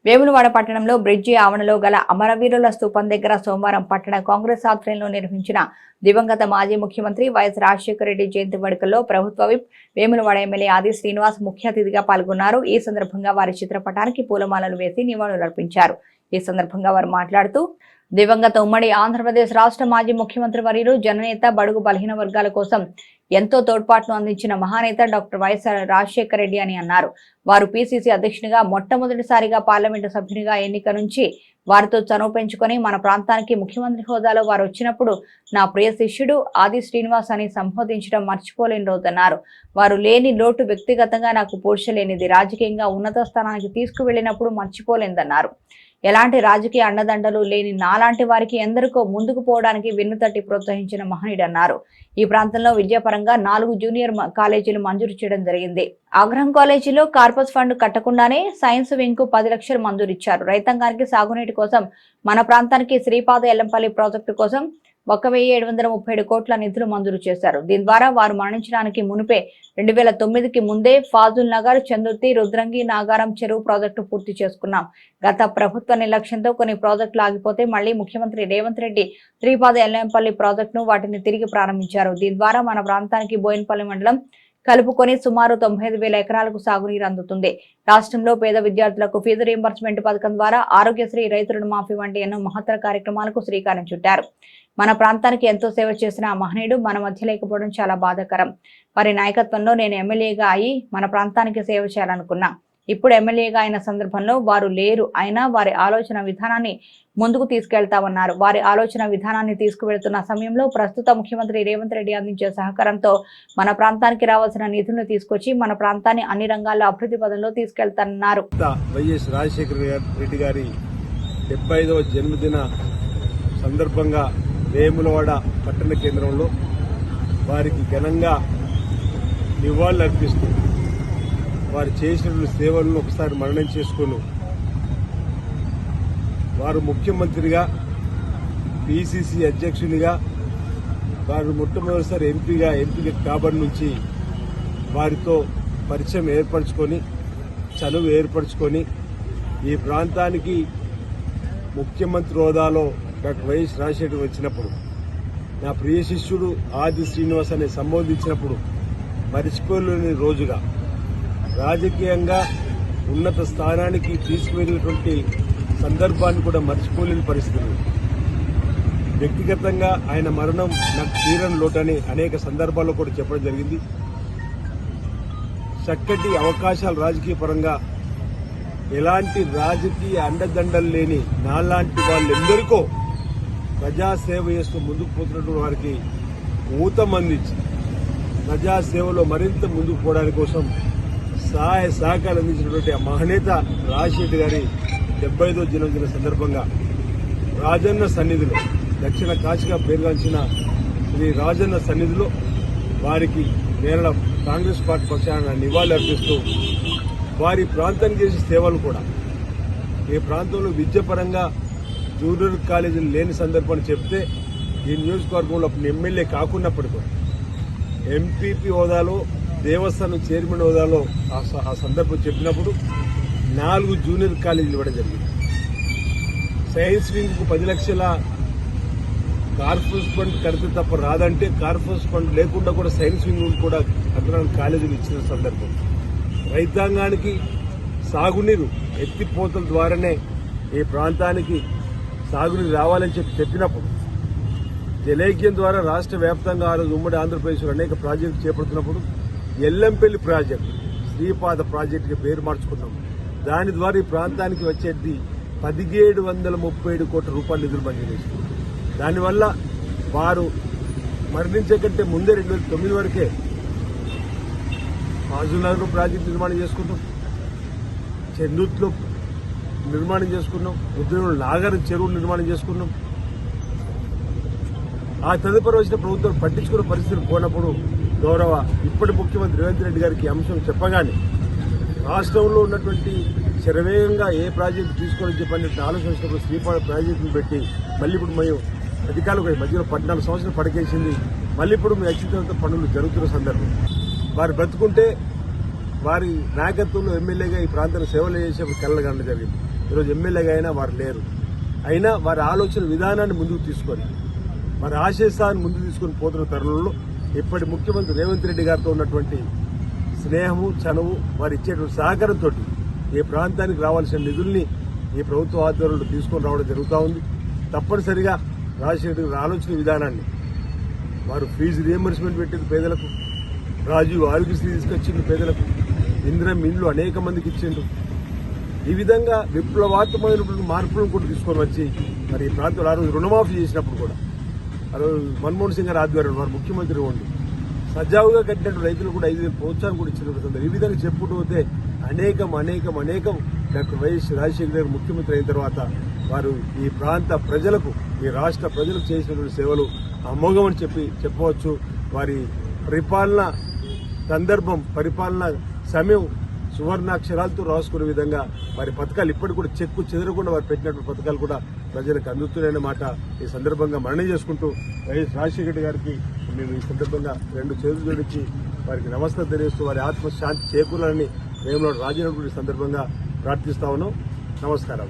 వేములవాడ పట్టణంలో బ్రిడ్జి ఆవరణలో గల అమరవీరుల స్తూపం దగ్గర సోమవారం పట్టణ కాంగ్రెస్ ఆధ్వర్యంలో నిర్వహించిన దివంగత మాజీ ముఖ్యమంత్రి వైఎస్ రాజశేఖర రెడ్డి జయంతి వేడుకల్లో ప్రభుత్వ విప్ వేములవాడ ఎమ్మెల్యే ఆది శ్రీనివాస్ ముఖ్య అతిథిగా పాల్గొన్నారు. ఈ సందర్భంగా వారి చిత్రపటానికి పూలమాలలు వేసి నివాళులర్పించారు. ఈ సందర్భంగా వారు మాట్లాడుతూ దివంగత ఉమ్మడి ఆంధ్రప్రదేశ్ రాష్ట్ర మాజీ ముఖ్యమంత్రి వర్యులు జననేత బడుగు బలహీన వర్గాల కోసం ఎంతో తోడ్పాటును అందించిన మహానేత డాక్టర్ వైఎస్ రాజశేఖర రెడ్డి అని అన్నారు. వారు పిసిసి అధ్యక్షునిగా మొట్టమొదటిసారిగా పార్లమెంటు సభ్యునిగా ఎన్నిక నుంచి వారితో చనువు పెంచుకొని మన ప్రాంతానికి ముఖ్యమంత్రి హోదాలో వారు వచ్చినప్పుడు నా ప్రియ శిష్యుడు ఆది శ్రీనివాస్ అని సంబోధించడం మర్చిపోలేని రోజన్నారు. వారు లేని లోటు వ్యక్తిగతంగా నాకు పూడ్చలేనిది, రాజకీయంగా ఉన్నత స్థానానికి తీసుకువెళ్లినప్పుడు మర్చిపోలేదన్నారు. ఎలాంటి రాజకీయ అండదండలు లేని నాలాంటి వారికి ఎందరికో ముందుకు పోవడానికి వెన్నుతట్టి ప్రోత్సహించిన మహనీయుడన్నారు. ఈ ప్రాంతంలో విద్యాపరంగా 4 జూనియర్ కాలేజీలు మంజూరు చేయడం జరిగింది. ఆగ్రహం కాలేజీలో కార్పస్ ఫండ్ కట్టకుండానే సైన్స్ వింగ్ కు 10 లక్షలు మంజూరిచ్చారు. రైతాంగానికి సాగునీటి కోసం మన ప్రాంతానికి శ్రీపాద ఎల్లంపల్లి ప్రాజెక్టు కోసం 1,737 కోట్ల నిధులు మంజూరు చేశారు. దీని ద్వారా వారు మరణించడానికి మునిపే 2009కి ముందే ఫాజుల్ నగర్, చందుర్తి, రుద్రంగి, నాగారం చెరువు ప్రాజెక్టు పూర్తి చేసుకున్నాం. గత ప్రభుత్వ నిర్లక్ష్యంతో కొన్ని ప్రాజెక్టులు ఆగిపోతే మళ్లీ ముఖ్యమంత్రి రేవంత్ రెడ్డి శ్రీపాద ఎల్లంపల్లి ప్రాజెక్టును వాటిని తిరిగి ప్రారంభించారు. దీని ద్వారా మన ప్రాంతానికి బోయినపల్లి మండలం కలుపుకొని సుమారు 95,000 ఎకరాలకు సాగునీరు అందుతుంది. రాష్ట్రంలో పేద విద్యార్థులకు ఫీజు రీయింబర్స్మెంట్ పథకం ద్వారా ఆరోగ్యశ్రీ, రైతు రుణమాఫీ వంటి ఎన్నో మహత్తర కార్యక్రమాలకు శ్రీకారం చుట్టారు. మన ప్రాంతానికి ఎంతో సేవ చేసిన ఆ మహనీయుడు మన మధ్య లేకపోవడం చాలా బాధాకరం. వారి నాయకత్వంలో నేను ఎమ్మెల్యేగా అయి మన ప్రాంతానికి సేవ చేయాలనుకున్నా. ఇప్పుడు ఎమ్మెల్యేగా అయిన సందర్భంలో వారు లేరు, అయినా వారి ఆలోచన విధానాన్ని ముందుకు తీసుకెళ్తామన్నారు. వారి ఆలోచన విధానాన్ని తీసుకువెళ్తున్న సమయంలో ప్రస్తుత ముఖ్యమంత్రి రేవంత్ రెడ్డి అందించే సహకారంతో మన ప్రాంతానికి రావాల్సిన నిధులను తీసుకొచ్చి మన ప్రాంతాన్ని అన్ని రంగాల్లో అభివృద్ధి పదంలో తీసుకెళ్తానన్నారు. వైఎస్ రాజశేఖర రెడ్డి గారి 75వ జన్మదిన సందర్భంగా వేములవాడ పట్టణ కేంద్రంలో వారికి ఘనంగా నివాళులర్పిస్తూ వారు చేసిన సేవలను ఒకసారి మరణం చేసుకుని వారు ముఖ్యమంత్రిగా, పిసిసి అధ్యక్షునిగా, వారు మొట్టమొదటిసారి ఎంపీగా కాబడి నుంచి వారితో పరిచయం ఏర్పరచుకొని, చనువు ఏర్పరచుకొని ఈ ప్రాంతానికి ముఖ్యమంత్రి హోదాలో డాక్టర్ వైఎస్ రాజశేఖర్ వచ్చినప్పుడు నా ప్రియ శిష్యుడు ఆది శ్రీనివాస్ అని సంబోధించినప్పుడు మరిచిపోలేని రోజుగా, రాజకీయంగా ఉన్నత స్థానానికి తీసుకువెళ్ళినటువంటి సందర్భాన్ని కూడా మర్చిపోలేని పరిస్థితులు. వ్యక్తిగతంగా ఆయన మరణం నాకు తీరని లోటని అనేక సందర్భాల్లో కూడా చెప్పడం జరిగింది. చక్కటి అవకాశాలు రాజకీయ పరంగా ఎలాంటి రాజకీయ అండదండలు లేని నాలాంటి వాళ్ళెందరికో ప్రజాసేవ చేస్తూ ముందుకు పోతున్నటువంటి వారికి ఊతం అందించి ప్రజాసేవలో మరింత ముందుకు పోవడానికి కోసం సహాయ సహకారం అందించినటువంటి ఆ మహనేత రాజశేఖర్ గారి 75వ జన్మదిన సందర్భంగా రాజన్న సన్నిధిలో, దక్షిణ కాశీగా పేరుగాంచిన శ్రీ రాజన్న సన్నిధిలో వారికి కేరళ కాంగ్రెస్ పార్టీ పక్షాన నివాళులు అర్పిస్తూ వారి ప్రాంతానికి చేసే సేవలు కూడా ఈ ప్రాంతంలో విద్యాపరంగా జూనియర్ కాలేజీలు లేని సందర్భాన్ని చెప్తే ఈ నియోజకవర్గంలో ఎమ్మెల్యే కాకున్నప్పటికీ కూడా ఎంపీపీ హోదాలో, దేవస్థానం చైర్మన్ హోదాలో ఆ సందర్భం చెప్పినప్పుడు 4 జూనియర్ కాలేజీలు ఇవ్వడం జరిగింది. సైన్స్ వింగ్ కు 10 లక్షల కార్పొరేట్ ఫండ్ కడితే తప్ప రాదంటే కార్పొరేట్ ఫండ్ లేకుండా కూడా సైన్స్ వింగ్ కూడా అగ్రహారం కాలేజీలు ఇచ్చిన సందర్భం. రైతాంగానికి సాగునీరు ఎత్తిపోతల ద్వారానే ఈ ప్రాంతానికి సాగునీరు రావాలని చెప్పినప్పుడు జలైక్యం ద్వారా రాష్ట్ర వ్యాప్తంగా ఆ రోజు ఉమ్మడి ఆంధ్రప్రదేశ్లో అనేక ప్రాజెక్టులు చేపడుతున్నప్పుడు ఎల్లంపల్లి ప్రాజెక్టు, శ్రీపాద ప్రాజెక్టుకి పేరు మార్చుకున్నాం. దాని ద్వారా ఈ ప్రాంతానికి వచ్చేది 1,737 కోట్ల రూపాయల నిధులు మంజూరు చేశారు. దానివల్ల వారు మరణించే కంటే ముందే 2009 వరకే ఫాజుల్నగర్ ప్రాజెక్టు నిర్మాణం చేసుకున్నాం, చందుర్తిలో నిర్మాణం చేసుకున్నాం, రుద్రంలో నాగారం చెరువు నిర్మాణం చేసుకున్నాం. ఆ తదుపరి వచ్చిన ప్రభుత్వం పట్టించుకున్న పరిస్థితులు పోయినప్పుడు గౌరవ ఇప్పటి ముఖ్యమంత్రి రేవంత్ రెడ్డి గారికి అంశం చెప్పగానే రాష్ట్రంలో ఉన్నటువంటి శరవేగంగా ఏ ప్రాజెక్టు తీసుకోవాలని చెప్పని ఆలోచించినప్పుడు శ్రీపాద ప్రాజెక్టును పెట్టి మళ్ళీ ఇప్పుడు మేము అధికారులు మధ్యలో 14 సంవత్సరాలు పడకేసింది. మళ్ళీ ఇప్పుడు మీ అత్యున్నత పనులు జరుగుతున్న సందర్భం వారు బ్రతుకుంటే వారి నాయకత్వంలో ఎమ్మెల్యేగా ఈ ప్రాంతానికి సేవలు చేసేప్పుడు కలగడం జరిగింది. ఈరోజు ఎమ్మెల్యేగా అయినా వారు లేరు. అయినా వారి ఆలోచన విధానాన్ని ముందుకు తీసుకొని వారి ఆశయాన్ని ముందుకు తీసుకొని పోతున్న తరుణంలో ఇప్పటి ముఖ్యమంత్రి రేవంత్ రెడ్డి గారితో ఉన్నటువంటి స్నేహము, చనువు, వారు ఇచ్చేటువంటి సహకారంతో ఈ ప్రాంతానికి రావాల్సిన నిధుల్ని ఈ ప్రభుత్వ ఆధ్వర్యంలో తీసుకొని రావడం జరుగుతూ ఉంది. తప్పనిసరిగా రాజశేఖర్ గారి ఆలోచన విధానాన్ని వారు ఫీజు రియంబర్స్మెంట్ పెట్టింది పేదలకు, రాజీవ్ ఆరోగ్యశ్రీ తీసుకొచ్చింది పేదలకు, ఇందిరం ఇల్లు అనేక మందికి ఇచ్చిండు. ఈ విధంగా విప్లవాత్మకమైనటువంటి మార్పులను కూడా తీసుకొని వచ్చి మరి ఈ ప్రాంతంలో ఆ రోజు రుణమాఫీ చేసినప్పుడు కూడా ఆ రోజు మన్మోహన్ సింగ్ గారి ఆధ్వర్యంలో వారు ముఖ్యమంత్రి ఉండి సజావుగా కట్టినట్టు రైతులు కూడా 5,000 ప్రోత్సాహం కూడా ఇచ్చినటువంటి ఈ విధంగా చెప్పుకుంటూ పోతే అనేకం డాక్టర్ వైఎస్ రాజశేఖర గారు ముఖ్యమంత్రి అయిన తర్వాత వారు ఈ ప్రాంత ప్రజలకు, ఈ రాష్ట్ర ప్రజలకు చేసినటువంటి సేవలు అమోఘమని చెప్పవచ్చు. వారి పరిపాలన సందర్భం, పరిపాలన సమయం సువర్ణాక్షరాలతో రాసుకునే విధంగా వారి పథకాలు ఇప్పటికి కూడా చెక్కు చెదరకుండా వారు పెట్టినటువంటి పథకాలు కూడా ప్రజలకు అందుతున్నాయనే మాట ఈ సందర్భంగా మనవి చేసుకుంటూ వైఎస్ రాజశేఖర గారికి మేము ఈ సందర్భంగా 2 చేతులు జోడించి వారికి నమస్కారం తెలియజేస్తూ వారి ఆత్మశాంతి చేకూరాలని మేము రాజీనామా సందర్భంగా ప్రార్థిస్తా ఉన్నాం. నమస్కారం.